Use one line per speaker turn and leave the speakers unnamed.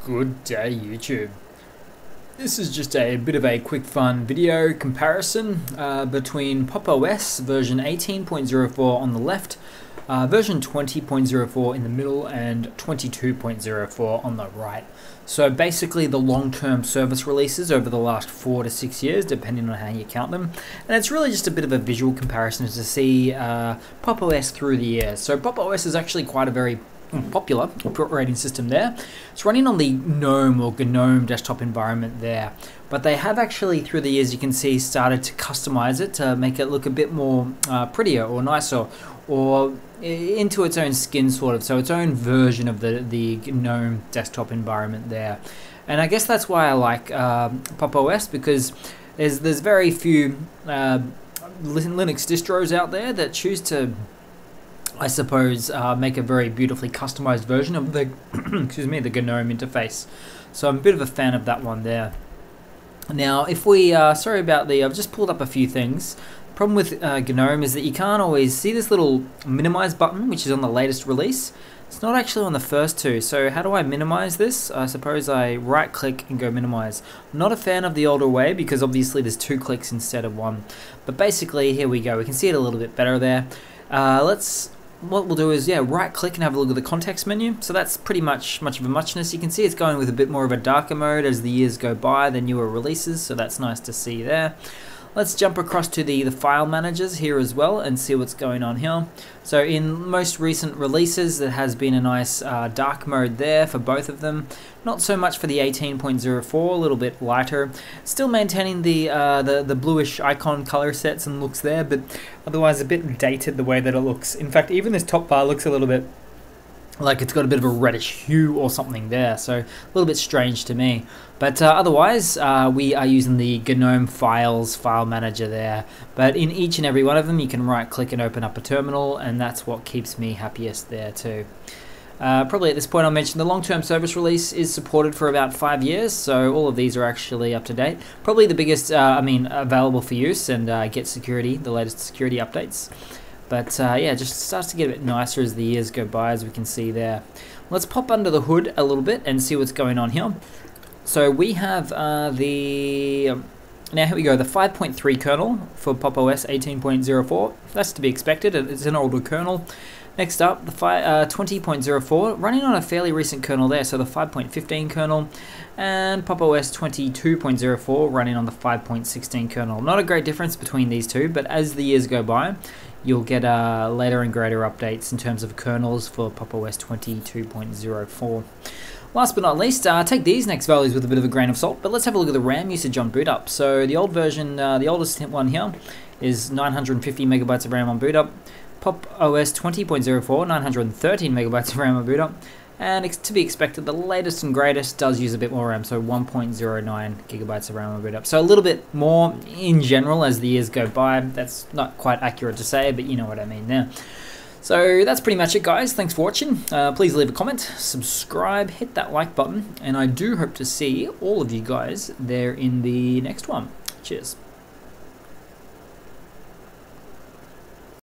Good day, YouTube. This is just a bit of a quick fun video comparison between Pop! OS version 18.04 on the left, version 20.04 in the middle, and 22.04 on the right. So basically the long-term service releases over the last 4 to 6 years, depending on how you count them. And it's really just a bit of a visual comparison to see Pop! OS through the years. So Pop! OS is actually quite a very popular operating system there. It's running on the GNOME or GNOME desktop environment there, but they have actually through the years, you can see, started to customize it to make it look a bit more prettier or nicer, or into its own skin sort of, so its own version of the GNOME desktop environment there. And I guess that's why I like Pop! OS, because there's very few Linux distros out there that choose to, I suppose, make a very beautifully customized version of the excuse me, the GNOME interface. So I'm a bit of a fan of that one there. Now, if we sorry about I've just pulled up a few things. The problem with GNOME is that you can't always see this little minimize button, which is on the latest release. It's not actually on the first two. So how do I minimize this? I suppose I right click and go minimize. I'm not a fan of the older way because obviously there's 2 clicks instead of 1. But basically, here we go. We can see it a little bit better there. What we'll do is, right click and have a look at the context menu. So that's pretty much of a muchness. You can see it's going with a bit more of a darker mode as the years go by, the newer releases, so that's nice to see there. Let's jump across to the file managers here as well and see what's going on here. So in most recent releases, there has been a nice dark mode there for both of them. Not so much for the 18.04, a little bit lighter. Still maintaining the bluish icon color sets and looks there, but otherwise a bit dated the way that it looks. In fact, even this top bar looks a little bit like it's got a bit of a reddish hue or something there, so a little bit strange to me. But otherwise, we are using the GNOME Files file manager there. But in each and every one of them, you can right click and open up a terminal, and that's what keeps me happiest there too. Probably at this point I'll mention the long-term service release is supported for about 5 years, so all of these are actually up to date. Probably the biggest, available for use, and get security, the latest security updates. But yeah, just starts to get a bit nicer as the years go by, as we can see there. Let's pop under the hood a little bit and see what's going on here. So we have now here we go, the 5.3 kernel for Pop! OS 18.04. That's to be expected, it's an older kernel. Next up, the 20.04, running on a fairly recent kernel there, so the 5.15 kernel, and Pop! OS 22.04 running on the 5.16 kernel. Not a great difference between these two, but as the years go by, you'll get later and greater updates in terms of kernels for Pop! OS 22.04. Last but not least, take these next values with a bit of a grain of salt, but let's have a look at the RAM usage on boot up. So the old version, the oldest one here, is 950 megabytes of RAM on boot up. Pop! OS 20.04, 913 megabytes of RAM on boot up. And to be expected, the latest and greatest does use a bit more RAM, so 1.09 gigabytes of RAM on boot up. So a little bit more in general as the years go by. That's not quite accurate to say, but you know what I mean there. So that's pretty much it, guys. Thanks for watching. Please leave a comment, subscribe, hit that like button, and I do hope to see all of you guys there in the next one. Cheers.